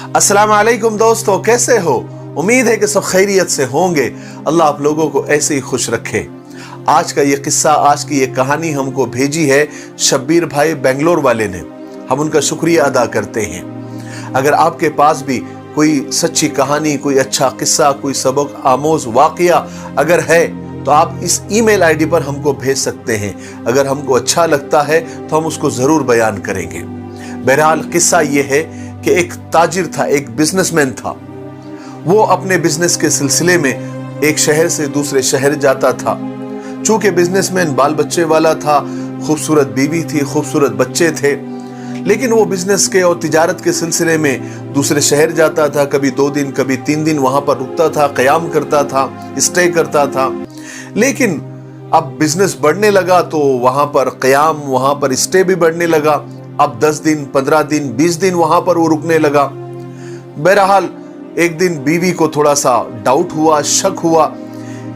अस्सलाम वालेकुम दोस्तों, कैसे हो? उम्मीद है कि सब खैरियत से होंगे। अल्लाह आप लोगों को ऐसे ही खुश रखे। आज का ये किस्सा, आज की ये कहानी हमको भेजी है शब्बीर भाई बेंगलोर वाले ने। हम उनका शुक्रिया अदा करते हैं। अगर आपके पास भी कोई सच्ची कहानी, कोई अच्छा किस्सा, कोई सबक आमोज वाकया अगर है तो आप इस ईमेल आईडी पर हमको भेज सकते हैं। अगर हमको अच्छा लगता है तो हम उसको जरूर बयान करेंगे। बहरहाल किस्सा ये है कि एक ताजिर था, एक बिजनेसमैन था। वो अपने बिजनेस के सिलसिले में एक शहर से दूसरे शहर जाता था। चूंकि बिजनेसमैन बाल बच्चे वाला था, खूबसूरत बीवी थी, खूबसूरत बच्चे थे, लेकिन वो बिजनेस के और तिजारत के सिलसिले में दूसरे शहर जाता था। कभी 2 दिन, कभी 3 दिन वहां पर रुकता था, क़याम करता था, स्टे करता था। लेकिन अब बिजनेस बढ़ने लगा तो वहां पर क़याम, वहां पर स्टे भी बढ़ने लगा। अब 10 दिन, 15 दिन, 20 दिन वहां पर वो रुकने लगा। बहरहाल एक दिन बीवी को थोड़ा सा डाउट हुआ, शक हुआ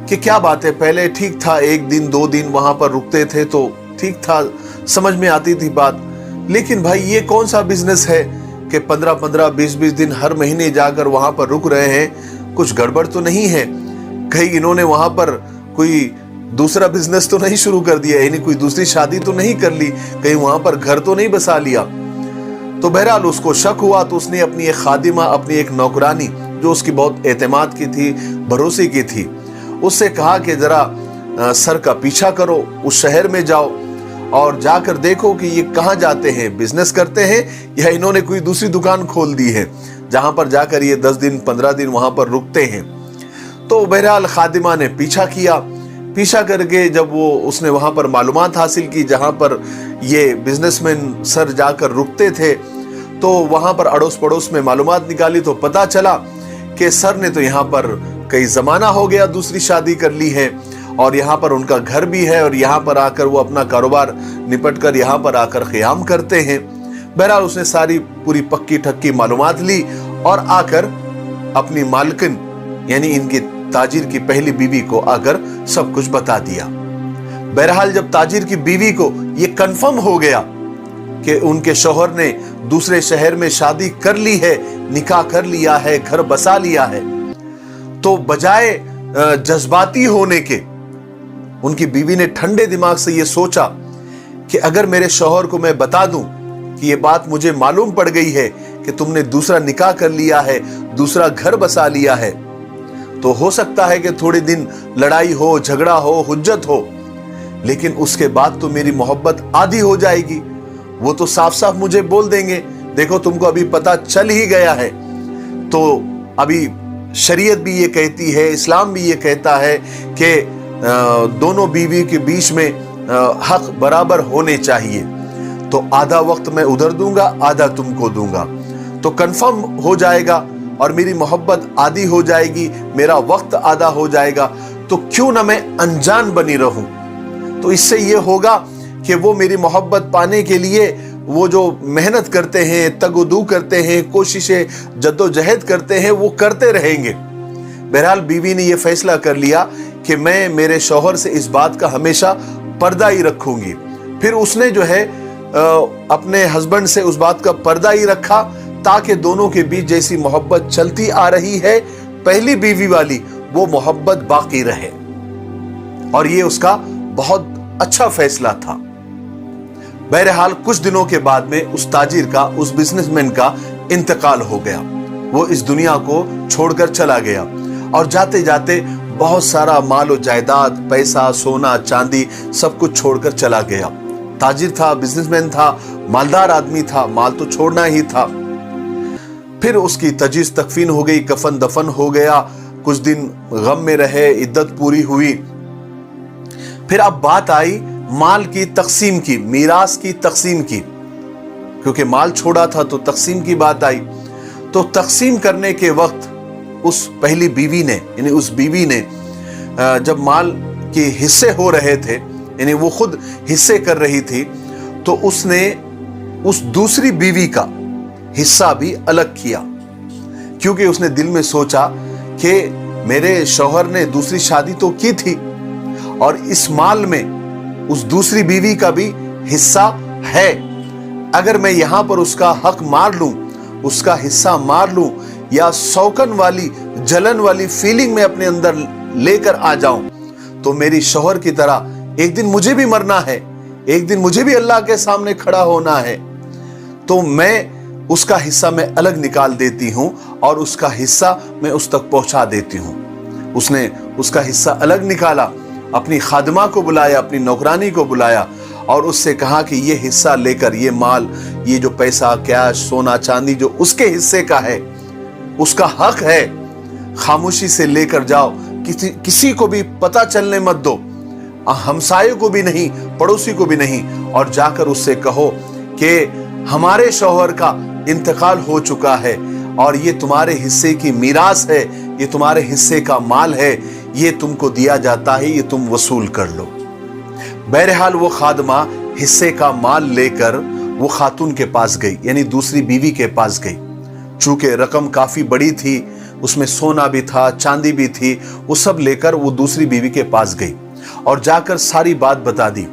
कि क्या बात है, पहले ठीक था, 1 दिन 2 दिन वहां पर रुकते थे तो ठीक था, समझ में आती थी बात। लेकिन भाई ये कौन सा बिजनेस है कि 15-15, 20-20 दिन हर महीने जाकर वहां पर रुक रहे हैं? कुछ गड़बड़ तो नहीं है? कहीं इन्होंने वहां पर कोई दूसरा बिजनेस तो नहीं शुरू कर दिया, यानी कोई दूसरी शादी तो नहीं कर ली, कहीं वहां पर घर तो नहीं बसा लिया? तो बहरहाल उसको शक हुआ तो उसने अपनी एक खादिमा, अपनी एक नौकरानी जो उसकी बहुत एतमाद की थी, भरोसे की थी, उससे कहा कि जरा सर का पीछा करो, उस शहर में जाओ और जाकर देखो कि ये कहाँ जाते हैं, बिजनेस करते हैं या इन्होंने कोई दूसरी दुकान खोल दी है जहां पर जाकर ये 10 दिन 15 दिन वहां पर रुकते हैं। तो बहरहाल खादिमा ने पीछा करके जब वो उसने वहां पर मालूमात हासिल की जहां पर ये बिजनेसमैन सर जाकर रुकते थे, तो वहां पर अड़ोस पड़ोस में मालूमात निकाली तो पता चला कि सर ने तो यहाँ पर कई जमाना हो गया दूसरी शादी कर ली है और यहाँ पर उनका घर भी है और यहाँ पर आकर वो अपना कारोबार निपट कर यहाँ पर आकर क़याम करते हैं। बहरहाल उसने सारी पूरी पक्की ठक्की मालूमात ली और आकर अपनी मालकिन यानी इनकी ताजिर की पहली बीवी को आकर सब कुछ बता दिया। बहरहाल जब ताजिर की बीवी को ये कंफर्म हो गया कि उनके शौहर ने दूसरे शहर में शादी कर ली है, निकाह कर लिया है, घर बसा लिया है, तो बजाय जज्बाती होने के उनकी बीवी ने ठंडे दिमाग से ये सोचा कि अगर मेरे शौहर को मैं बता दूं कि ये बात मुझे मालूम पड़ गई है कि तुमने दूसरा निकाह कर लिया है, दूसरा घर बसा लिया है, तो हो सकता है कि थोड़े दिन लड़ाई हो, झगड़ा हो, हुज्जत हो, लेकिन उसके बाद तो मेरी मोहब्बत आधी हो जाएगी। वो तो साफ साफ मुझे बोल देंगे, देखो तुमको अभी पता चल ही गया है। तो अभी शरीयत भी ये कहती है, इस्लाम भी ये कहता है कि दोनों बीवी के बीच में हक बराबर होने चाहिए, तो आधा वक्त मैं उधर दूंगा, आधा तुमको दूंगा, तो कंफर्म हो जाएगा और मेरी मोहब्बत आधी हो जाएगी, मेरा वक्त आधा हो जाएगा, तो क्यों ना मैं अनजान बनी रहूं। तो इससे ये होगा कि वो मेरी मोहब्बत पाने के लिए वो जो मेहनत करते हैं, तगोदू करते हैं, कोशिशें जद्दोजहद करते हैं, वो करते रहेंगे। बहरहाल बीवी ने ये फैसला कर लिया कि मैं मेरे शौहर से इस बात का हमेशा पर्दा ही रखूंगी। फिर उसने जो है अपने हस्बैंड से उस बात का पर्दा ही रखा ताकि दोनों के बीच जैसी मोहब्बत चलती आ रही है पहली बीवी वाली, वो मोहब्बत बाकी रहे। और ये उसका बहुत अच्छा फैसला था। बहरहाल कुछ दिनों के बाद में उस ताजिर का, उस बिजनेसमैन का इंतकाल हो गया। वो इस दुनिया को छोड़कर चला गया और जाते जाते बहुत सारा माल और जायदाद, पैसा, सोना, चांदी सब कुछ छोड़कर चला गया। ताजिर था, बिजनेसमैन था, मालदार आदमी था, माल तो छोड़ना ही था। फिर उसकी तजीज तकफीन हो गई, कफन दफन हो गया, कुछ दिन गम में रहे, इद्दत पूरी हुई। फिर अब बात आई माल की तकसीम की, मीरास की तकसीम की, क्योंकि माल छोड़ा था तो तकसीम की बात आई। तो तकसीम करने के वक्त उस पहली बीवी ने, यानी उस बीवी ने जब माल के हिस्से हो रहे थे, यानी वो खुद हिस्से कर रही थी, तो उसने उस दूसरी बीवी का हिस्सा भी अलग किया, क्योंकि उसने दिल में सोचा कि मेरे शौहर ने दूसरी शादी तो की थी और इस माल में उस दूसरी बीवी का भी हिस्सा है। अगर मैं यहां पर उसका हक मार लूं उसका हिस्सा मार लूं या शौकन वाली जलन वाली फीलिंग में अपने अंदर लेकर आ जाऊं, तो मेरी शौहर की तरह एक दिन मुझे भी मरना है, एक दिन मुझे भी अल्लाह के सामने खड़ा होना है। तो मैं उसका हिस्सा मैं अलग निकाल देती हूं और उसका हिस्सा मैं उस तक पहुंचा देती हूं। उसने उसका हिस्सा अलग निकाला, अपनी खादिमा को बुलाया, अपनी नौकरानी को बुलाया और उससे कहा कि ये हिस्सा लेकर, ये माल, ये जो पैसा, कैश, सोना चांदी जो उसके हिस्से का है, उसका हक है, खामोशी से लेकर जाओ, किसी को भी पता चलने मत दो, हमसाये को भी नहीं, पड़ोसी को भी नहीं, और जाकर उससे कहो कि हमारे शौहर का इंतकाल हो चुका है और ये तुम्हारे हिस्से की मीरास है, ये तुम्हारे हिस्से का माल है, ये तुमको दिया जाता है, ये तुम वसूल कर लो। बहरहाल वो खादमा हिस्से का माल लेकर वो खातून के पास गई, यानी दूसरी बीवी के पास गई। चूंकि रकम काफी बड़ी थी, उसमें सोना भी था, चांदी भी थी, वो सब लेकर वो दूसरी बीवी के पास गई और जाकर सारी बात बता दी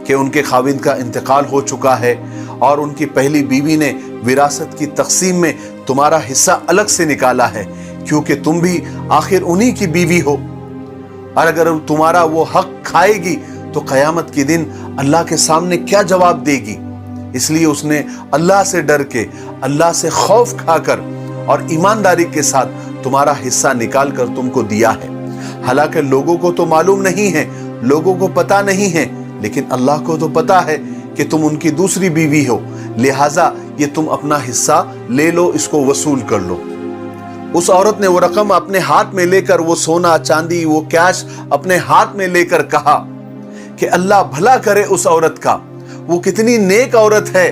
कि उनके खाविंद का इंतकाल हो चुका है और उनकी पहली बीवी ने विरासत की तकसीम में तुम्हारा हिस्सा अलग से निकाला है, क्योंकि तुम भी आखिर उन्हीं की बीवी हो, और अगर तुम्हारा वो हक खाएगी तो कयामत के दिन अल्लाह के सामने क्या जवाब देगी। इसलिए उसने अल्लाह से डर के, अल्लाह से खौफ खाकर और ईमानदारी के साथ तुम्हारा हिस्सा निकाल कर तुमको दिया है। हालांकि लोगों को तो मालूम नहीं है, लोगों को पता नहीं है, लेकिन अल्लाह को तो पता है कि तुम उनकी दूसरी बीवी हो, लिहाजा ये तुम अपना हिस्सा ले लो, इसको वसूल कर लो। उस औरत ने वो रकम अपने हाथ में लेकर, वो सोना चांदी, वो कैश अपने हाथ में लेकर कहा कि अल्लाह भला करे उस औरत का, वो कितनी नेक औरत है,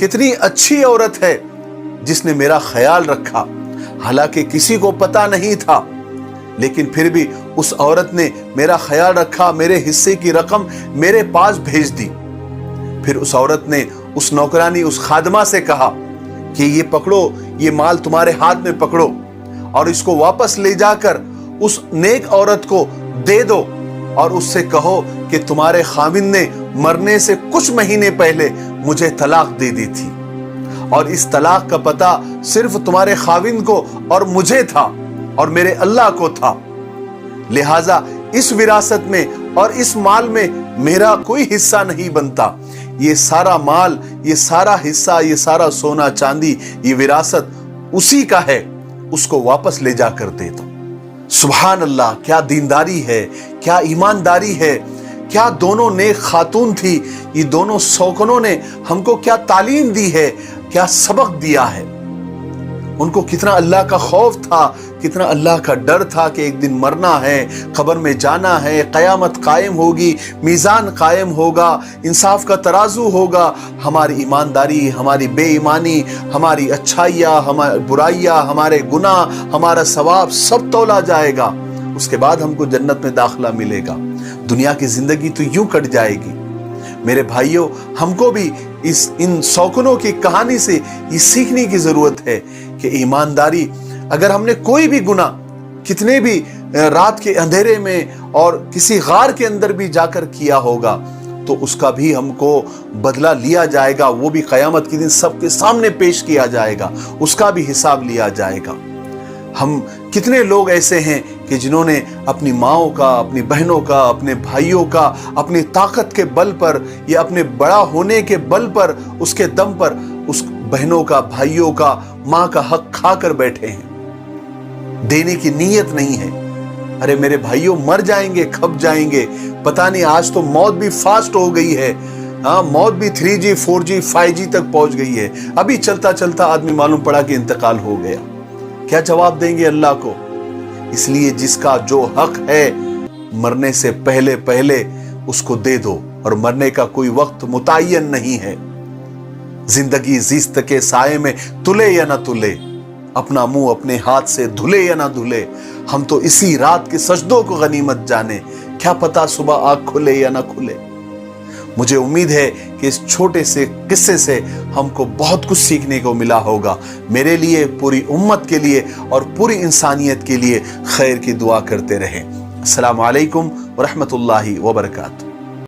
कितनी अच्छी औरत है जिसने मेरा ख्याल रखा। हालांकि किसी को पता नहीं था, लेकिन फिर भी उस औरत ने मेरा ख्याल रखा, मेरे हिस्से की रकम मेरे पास भेज दी। फिर उस औरत ने उस नौकरानी, उस खादमा से कहा कि ये पकड़ो, ये माल तुम्हारे हाथ में पकड़ो और इसको वापस ले जाकर उस नेक औरत को दे दो और उससे कहो कि तुम्हारे खाविंद ने मरने से कुछ महीने पहले मुझे तलाक दे दी थी और इस तलाक का पता सिर्फ तुम्हारे खाविंद को और मुझे था और मेरे अल्लाह को था, लिहाजा इस विरासत में और इस माल में मेरा कोई हिस्सा नहीं बनता। ये सारा माल, ये सारा हिस्सा, ये सारा सोना चांदी, ये विरासत उसी का है, उसको वापस ले जाकर दे दो। सुभान अल्लाह, क्या दीनदारी है, क्या ईमानदारी है, क्या दोनों नेक खातून थी, ये दोनों शौकनों ने हमको क्या तालीम दी है, क्या सबक दिया है। उनको कितना अल्लाह का खौफ था, कितना अल्लाह का डर था कि एक दिन मरना है, कब्र में जाना है, क़यामत कायम होगी, मीज़ान कायम होगा, इंसाफ का तराजू होगा, हमारी ईमानदारी, हमारी बेईमानी, हमारी अच्छाइयाँ, हमारी बुराइयाँ, हमारे गुनाह, हमारा सवाब सब तौला जाएगा। उसके बाद हमको जन्नत में दाखिला मिलेगा। दुनिया की जिंदगी तो यूं कट जाएगी। मेरे भाइयों, हमको भी इन शौकनों की कहानी से ये सीखने की जरूरत है कि ईमानदारी, अगर हमने कोई भी गुनाह कितने भी रात के अंधेरे में और किसी गार के अंदर भी जाकर किया होगा, तो उसका भी हमको बदला लिया जाएगा। वो भी क़यामत के दिन सबके सामने पेश किया जाएगा, उसका भी हिसाब लिया जाएगा। हम कितने लोग ऐसे हैं कि जिन्होंने अपनी माओं का, अपनी बहनों का, अपने भाइयों का अपनी ताकत के बल पर या अपने बड़ा होने के बल पर, उसके दम पर उस बहनों का, भाइयों का, माँ का हक खा कर बैठे हैं, देने की नीयत नहीं है। अरे मेरे भाइयों, मर जाएंगे, खप जाएंगे, पता नहीं, आज तो मौत भी फास्ट हो गई है। हाँ, मौत भी 3G 4G 5G तक पहुंच गई है। अभी चलता चलता आदमी मालूम पड़ा कि इंतकाल हो गया। क्या जवाब देंगे अल्लाह को? इसलिए जिसका जो हक है, मरने से पहले पहले उसको दे दो, और मरने का कोई वक्त मुतय्यन नहीं है। जिंदगी जिस्त के साये में तुले या ना तुले, अपना मुंह अपने हाथ से धुले या ना धुले। हम तो इसी रात के सजदों को गनीमत जाने, क्या पता सुबह आँख खुले या ना खुले। मुझे उम्मीद है कि इस छोटे से किस्से से हमको बहुत कुछ सीखने को मिला होगा। मेरे लिए, पूरी उम्मत के लिए और पूरी इंसानियत के लिए खैर की दुआ करते रहें। अस्सलामु अलैकुम व रहमतुल्लाहि व बरकातहू।